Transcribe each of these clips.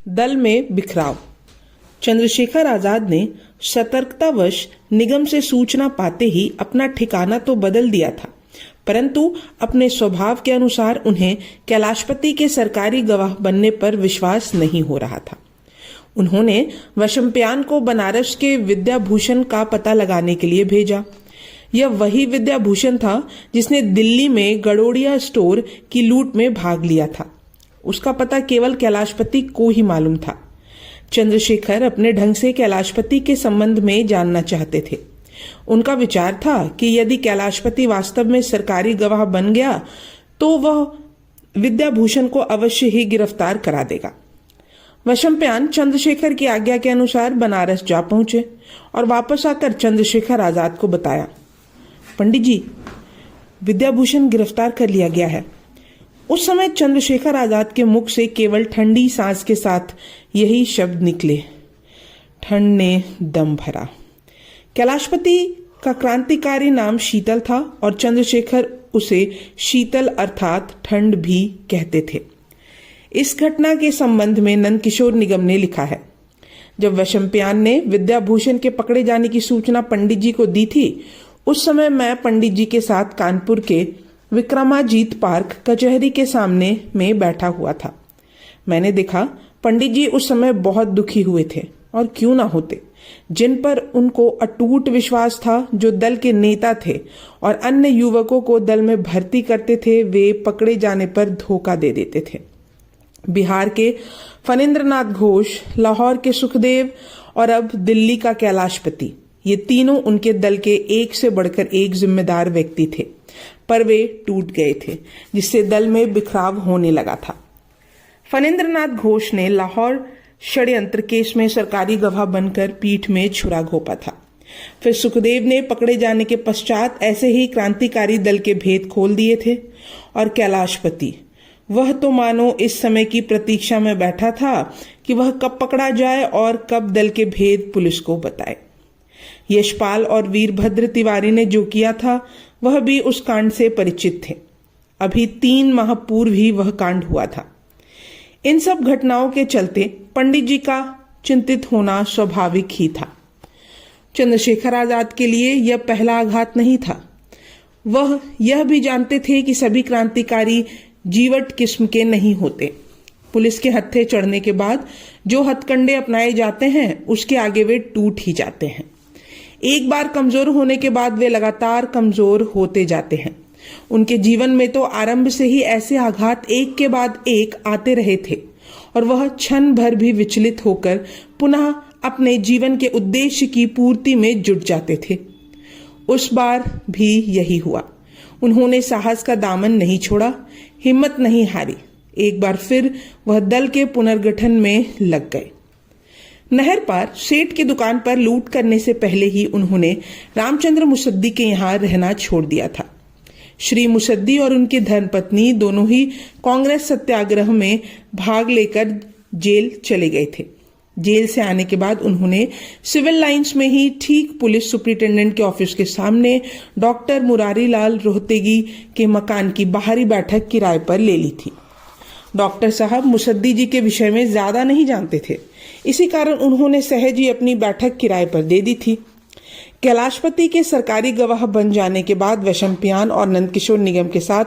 दल में बिखराव। चंद्रशेखर आजाद ने सतर्कतावश निगम से सूचना पाते ही अपना ठिकाना तो बदल दिया था, परंतु अपने स्वभाव के अनुसार उन्हें कैलाशपति के सरकारी गवाह बनने पर विश्वास नहीं हो रहा था। उन्होंने वशंप्यान को बनारस के विद्याभूषण का पता लगाने के लिए भेजा। यह वही विद्याभूषण था जिसने दिल्ली में गड़ोड़िया स्टोर की लूट में भाग लिया था। उसका पता केवल कैलाशपति को ही मालूम था। चंद्रशेखर अपने ढंग से कैलाशपति के संबंध में जानना चाहते थे। उनका विचार था कि यदि कैलाशपति वास्तव में सरकारी गवाह बन गया तो वह विद्याभूषण को अवश्य ही गिरफ्तार करा देगा। वशंप्यान चंद्रशेखर की आज्ञा के अनुसार बनारस जा पहुंचे और वापस आकर चंद्रशेखर आजाद को बताया, पंडित जी, विद्याभूषण गिरफ्तार कर लिया गया है। उस समय चंद्रशेखर आजाद के मुख से केवल ठंडी सांस के साथ यही शब्द निकले, ठंड ने दम भरा। कैलाशपति का क्रांतिकारी नाम शीतल था और चंद्रशेखर उसे शीतल अर्थात ठंड भी कहते थे। इस घटना के संबंध में नंदकिशोर निगम ने लिखा है, जब वशंप्यान ने विद्याभूषण के पकड़े जाने की सूचना पंडित जी को दी थी, उस समय मैं पंडित जी के साथ कानपुर के विक्रमाजीत पार्क कचहरी के सामने में बैठा हुआ था। मैंने देखा पंडित जी उस समय बहुत दुखी हुए थे, और क्यों ना होते, जिन पर उनको अटूट विश्वास था, जो दल के नेता थे और अन्य युवकों को दल में भर्ती करते थे, वे पकड़े जाने पर धोखा दे देते थे। बिहार के फणींद्रनाथ घोष, लाहौर के सुखदेव और अब दिल्ली का कैलाशपति, ये तीनों उनके दल के एक से बढ़कर एक जिम्मेदार व्यक्ति थे, पर वे टूट गए थे, जिससे दल में बिखराव होने लगा था। फणींद्रनाथ घोष ने लाहौर षड्यंत्र केस में सरकारी गवाह बनकर पीठ में छुरा घोंपा था। फिर सुखदेव ने पकड़े जाने के पश्चात ऐसे ही क्रांतिकारी दल के भेद खोल दिए थे, और कैलाशपति, वह तो मानो इस समय की प्रतीक्षा में बैठा था कि वह कब पकड़ा जाए और कब दल के भेद पुलिस को बताए। यशपाल और वीरभद्र तिवारी ने जो किया था, वह भी उस कांड से परिचित थे। अभी 3 माह पूर्व ही वह कांड हुआ था। इन सब घटनाओं के चलते पंडित जी का चिंतित होना स्वाभाविक ही था। चंद्रशेखर आजाद के लिए यह पहला आघात नहीं था। वह यह भी जानते थे कि सभी क्रांतिकारी जीवट किस्म के नहीं होते। पुलिस के हत्थे चढ़ने के बाद जो हथकंडे अपनाए जाते हैं, उसके आगे वे टूट ही जाते हैं। एक बार कमजोर होने के बाद वे लगातार कमजोर होते जाते हैं। उनके जीवन में तो आरंभ से ही ऐसे आघात एक के बाद एक आते रहे थे, और वह क्षण भर भी विचलित होकर पुनः अपने जीवन के उद्देश्य की पूर्ति में जुट जाते थे। उस बार भी यही हुआ। उन्होंने साहस का दामन नहीं छोड़ा, हिम्मत नहीं हारी। एक बार फिर वह दल के पुनर्गठन में लग गए। नहर पार सेठ की दुकान पर लूट करने से पहले ही उन्होंने रामचंद्र मुसद्दी के यहाँ रहना छोड़ दिया था। श्री मुसद्दी और उनकी धर्मपत्नी दोनों ही कांग्रेस सत्याग्रह में भाग लेकर जेल चले गए थे। जेल से आने के बाद उन्होंने सिविल लाइंस में ही ठीक पुलिस सुपरिटेंडेंट के ऑफिस के सामने डॉक्टर मुरारीलाल रोहतेगी के मकान की बाहरी बैठक किराए पर ले ली थी। डॉक्टर साहब मुसद्दी जी के विषय में ज्यादा नहीं जानते थे, इसी कारण उन्होंने सहज ही अपनी बैठक किराए पर दे दी थी। कैलाशपति के सरकारी गवाह बन जाने के बाद वशंप्यान और नंदकिशोर निगम के साथ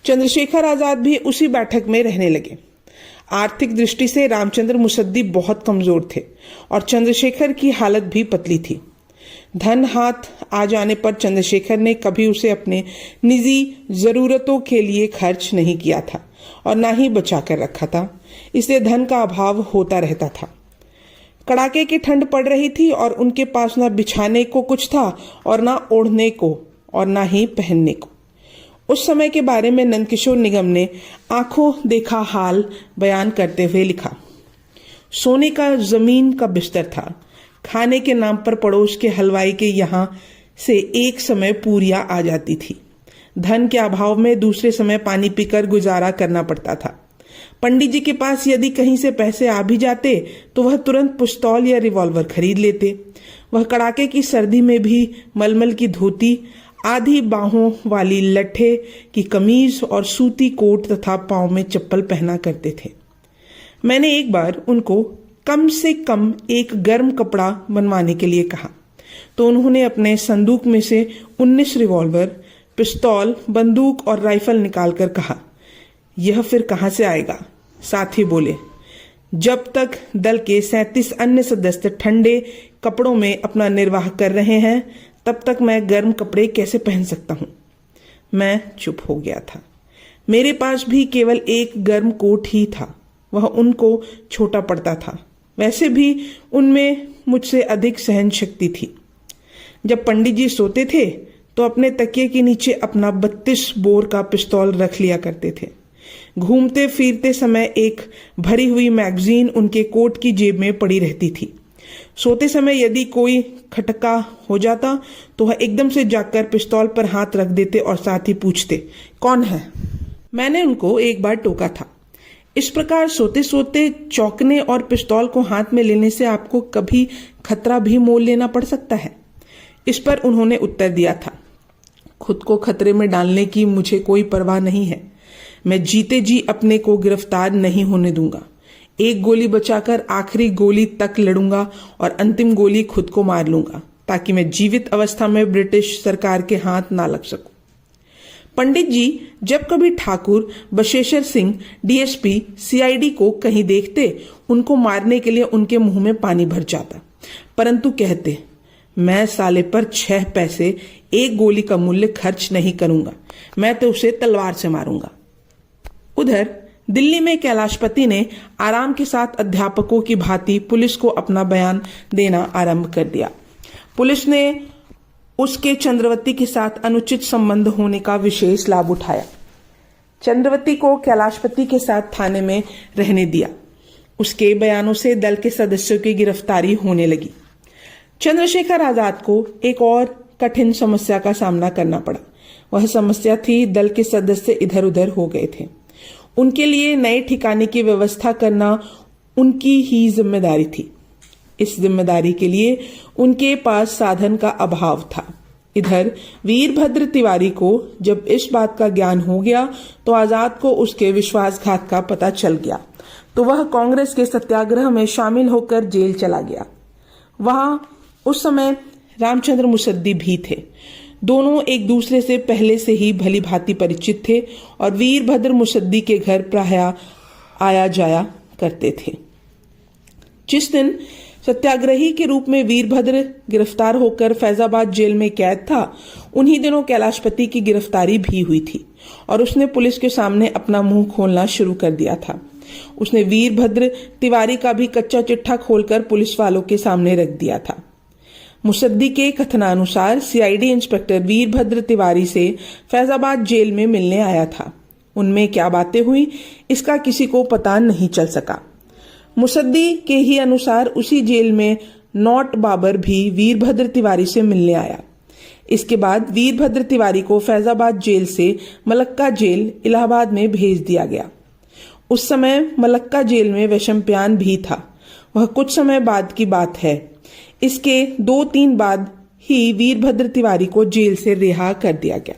चंद्रशेखर आजाद भी उसी बैठक में रहने लगे। आर्थिक दृष्टि से रामचंद्र मुसद्दी बहुत कमजोर थे और चंद्रशेखर की हालत भी पतली थी। धन हाथ आ जाने पर चंद्रशेखर ने कभी उसे अपने निजी जरूरतों के लिए खर्च नहीं किया था और ना ही बचा कर रखा था, इसलिए धन का अभाव होता रहता था। कड़ाके की ठंड पड़ रही थी और उनके पास ना बिछाने को कुछ था और ना ओढ़ने को और ना ही पहनने को। उस समय के बारे में नंदकिशोर निगम ने आंखों देखा हाल बयान करते हुए लिखा, सोने का जमीन का बिस्तर था। खाने के नाम पर पड़ोस के हलवाई के यहाँ से एक समय पूरियां आ जाती थी। धन के अभाव में दूसरे समय पानी पीकर गुजारा करना पड़ता था। पंडित जी के पास यदि कहीं से पैसे आ भी जाते तो वह तुरंत पिस्तौल या रिवॉल्वर खरीद लेते। वह कड़ाके की सर्दी में भी मलमल की धोती, आधी बाहों वाली लट्ठे की कमीज और सूती कोट तथा पांव में चप्पल पहना करते थे। मैंने एक बार उनको कम से कम एक गर्म कपड़ा बनवाने के लिए कहा तो उन्होंने अपने संदूक में से 19 रिवॉल्वर, पिस्तौल, बंदूक और राइफल निकालकर कहा, यह फिर कहां से आएगा? साथ ही बोले, जब तक दल के 37 अन्य सदस्य ठंडे कपड़ों में अपना निर्वाह कर रहे हैं तब तक मैं गर्म कपड़े कैसे पहन सकता हूं? मैं चुप हो गया था। मेरे पास भी केवल एक गर्म कोट ही था, वह उनको छोटा पड़ता था। वैसे भी उनमें मुझसे अधिक सहन शक्ति थी। जब पंडित जी सोते थे तो अपने तकिए के नीचे अपना 32 बोर का पिस्तौल रख लिया करते थे। घूमते फिरते समय एक भरी हुई मैगजीन उनके कोट की जेब में पड़ी रहती थी। सोते समय यदि कोई खटका हो जाता तो वह एकदम से जाकर पिस्तौल पर हाथ रख देते और साथ ही पूछते, कौन है? मैंने उनको एक बार टोका था, इस प्रकार सोते सोते चौंकने और पिस्तौल को हाथ में लेने से आपको कभी खतरा भी मोल लेना पड़ सकता है। इस पर उन्होंने उत्तर दिया था, खुद को खतरे में डालने की मुझे कोई परवाह नहीं है। मैं जीते जी अपने को गिरफ्तार नहीं होने दूंगा। एक गोली बचाकर आखिरी गोली तक लड़ूंगा और अंतिम गोली खुद को मार लूंगा ताकि मैं जीवित अवस्था में ब्रिटिश सरकार के हाथ ना लग सकूं। पंडित जी जब कभी ठाकुर बशेश्वर सिंह डीएसपी सीआईडी को कहीं देखते उनको मारने के लिए उनके मुंह में पानी भर जाता, परंतु कहते, मैं साले पर 6 पैसे एक गोली का मूल्य खर्च नहीं करूंगा, मैं तो उसे तलवार से मारूंगा। उधर दिल्ली में कैलाशपति ने आराम के साथ अध्यापकों की भांति पुलिस को अपना बयान देना आरंभ कर दिया। पुलिस ने उसके चंद्रवती के साथ अनुचित संबंध होने का विशेष लाभ उठाया। चंद्रवती को कैलाशपति के साथ थाने में रहने दिया। उसके बयानों से दल के सदस्यों की गिरफ्तारी होने लगी। चंद्रशेखर आजाद को एक और कठिन समस्या का सामना करना पड़ा। वह समस्या थी, दल के सदस्य इधर उधर हो गए थे। उनके लिए नए ठिकाने की व्यवस्था करना उनकी ही जिम्मेदारी थी। इस जिम्मेदारी के लिए उनके पास साधन का अभाव था। इधर वीरभद्र तिवारी को जब इस बात का ज्ञान हो गया तो आजाद को उसके विश्वासघात का पता चल गया, तो वह कांग्रेस के सत्याग्रह में शामिल होकर जेल चला गया। वहां उस समय रामचंद्र मुसद्दी भी थे। दोनों एक दूसरे से पहले से ही भली भांति परिचित थे और वीरभद्र मुसद्दी के घर प्रायः आया जाया करते थे। जिस दिन सत्याग्रही के रूप में वीरभद्र गिरफ्तार होकर फैजाबाद जेल में कैद था, उन्हीं दिनों कैलाशपति की गिरफ्तारी भी हुई थी और उसने पुलिस के सामने अपना मुंह खोलना शुरू कर दिया था। उसने वीरभद्र तिवारी का भी कच्चा चिट्ठा खोलकर पुलिस वालों के सामने रख दिया था। मुसद्दी के कथनानुसार सीआईडी इंस्पेक्टर वीरभद्र तिवारी से फैजाबाद जेल में मिलने आया था। उनमें क्या बातें हुई इसका किसी को पता नहीं चल सका। मुसद्दी के ही अनुसार उसी जेल में नौट बाबर भी वीरभद्र तिवारी से मिलने आया। इसके बाद वीरभद्र तिवारी को फैजाबाद जेल से मलक्का जेल इलाहाबाद में भेज दिया गया। उस समय मलक्का जेल में वैशंपायन भी था। वह कुछ समय बाद की बात है। इसके 2-3 बाद ही वीरभद्र तिवारी को जेल से रिहा कर दिया गया।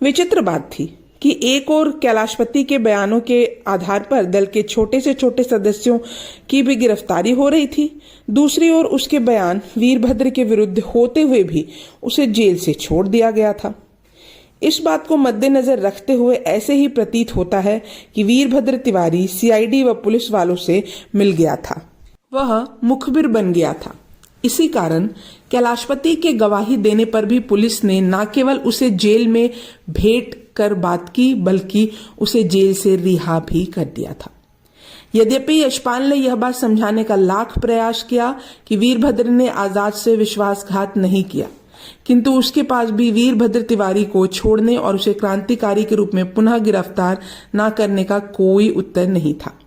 विचित्र बात थी कि एक और कैलाशपति के बयानों के आधार पर दल के छोटे से छोटे सदस्यों की भी गिरफ्तारी हो रही थी, दूसरी ओर उसके बयान वीरभद्र के विरुद्ध होते हुए भी उसे जेल से छोड़ दिया गया था। इस बात को मद्देनजर रखते हुए ऐसे ही प्रतीत होता है कि वीरभद्र तिवारी सीआईडी व पुलिस वालों से मिल गया था। वह मुखबिर बन गया था। इसी कारण कैलाशपति के गवाही देने पर भी पुलिस ने न केवल उसे जेल में भेंट कर बात की बल्कि उसे जेल से रिहा भी कर दिया था। यद्यपि यशपाल ने यह बात समझाने का लाख प्रयास किया कि वीरभद्र ने आजाद से विश्वासघात नहीं किया, किंतु उसके पास भी वीरभद्र तिवारी को छोड़ने और उसे क्रांतिकारी के रूप में पुनः गिरफ्तार न करने का कोई उत्तर नहीं था।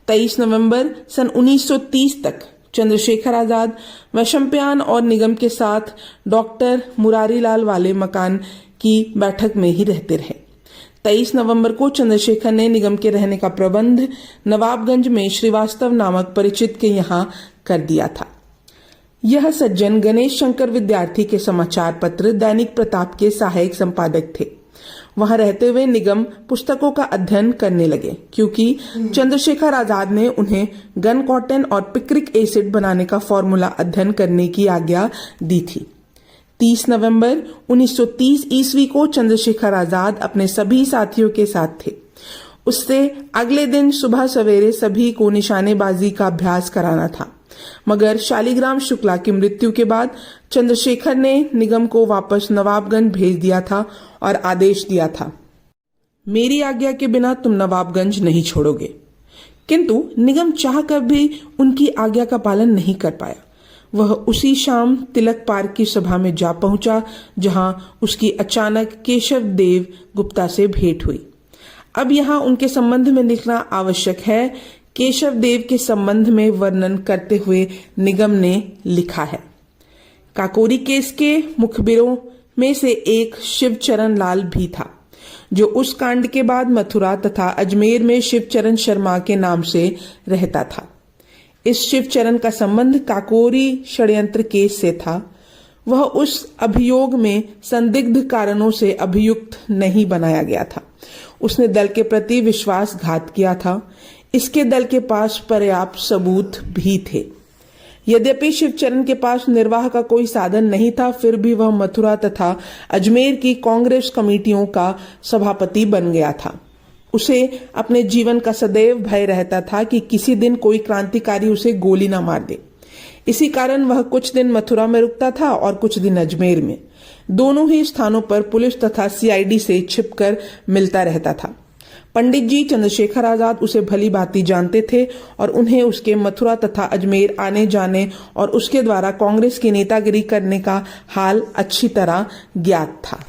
23 नवंबर सन 1930 तक चंद्रशेखर आजाद वैशंपायन और निगम के साथ डॉक्टर मुरारीलाल वाले मकान की बैठक में ही रहते रहे। 23 नवंबर को चंद्रशेखर ने निगम के रहने का प्रबंध नवाबगंज में श्रीवास्तव नामक परिचित के यहाँ कर दिया था। यह सज्जन गणेश शंकर विद्यार्थी के समाचार पत्र दैनिक प्रताप के सहायक संपादक थे। वहां रहते हुए निगम पुस्तकों का अध्ययन करने लगे क्योंकि चंद्रशेखर आजाद ने उन्हें गन कॉटन और पिक्रिक एसिड बनाने का फॉर्मूला अध्ययन करने की आज्ञा दी थी। 30 नवंबर 1930 ईस्वी को चंद्रशेखर आजाद अपने सभी साथियों के साथ थे। उससे अगले दिन सुबह सवेरे सभी को निशानेबाजी का अभ्यास कराना था, मगर शालिग्राम शुक्ला की मृत्यु के बाद चंद्रशेखर ने निगम को वापस नवाबगंज भेज दिया था और आदेश दिया था, मेरी आज्ञा के बिना तुम नवाबगंज नहीं छोड़ोगे। किंतु निगम चाहकर भी उनकी आज्ञा का पालन नहीं कर पाया। वह उसी शाम तिलक पार्क की सभा में जा पहुंचा जहां उसकी अचानक केशव देव गुप्ता से भेंट हुई। अब यहाँ उनके संबंध में लिखना आवश्यक है। केशव देव के संबंध में वर्णन करते हुए निगम ने लिखा है, काकोरी केस के मुखबिरों में से एक शिवचरण लाल भी था, जो उस कांड के बाद मथुरा तथा अजमेर में शिवचरण शर्मा के नाम से रहता था। इस शिवचरण का संबंध काकोरी षड्यंत्र केस से था। वह उस अभियोग में संदिग्ध कारणों से अभियुक्त नहीं बनाया गया था। उसने दल के प्रति विश्वासघात किया था। इसके दल के पास पर्याप्त सबूत भी थे। यद्यपि शिवचरण के पास निर्वाह का कोई साधन नहीं था, फिर भी वह मथुरा तथा अजमेर की कांग्रेस कमेटियों का सभापति बन गया था। उसे अपने जीवन का सदैव भय रहता था कि किसी दिन कोई क्रांतिकारी उसे गोली न मार दे। इसी कारण वह कुछ दिन मथुरा में रुकता था और कुछ दिन अजमेर में। दोनों ही स्थानों पर पुलिस तथा सीआईडी से छिपकर मिलता रहता था। पंडित जी चंद्रशेखर आजाद उसे भली भांति जानते थे और उन्हें उसके मथुरा तथा अजमेर आने जाने और उसके द्वारा कांग्रेस की नेतागिरी करने का हाल अच्छी तरह ज्ञात था।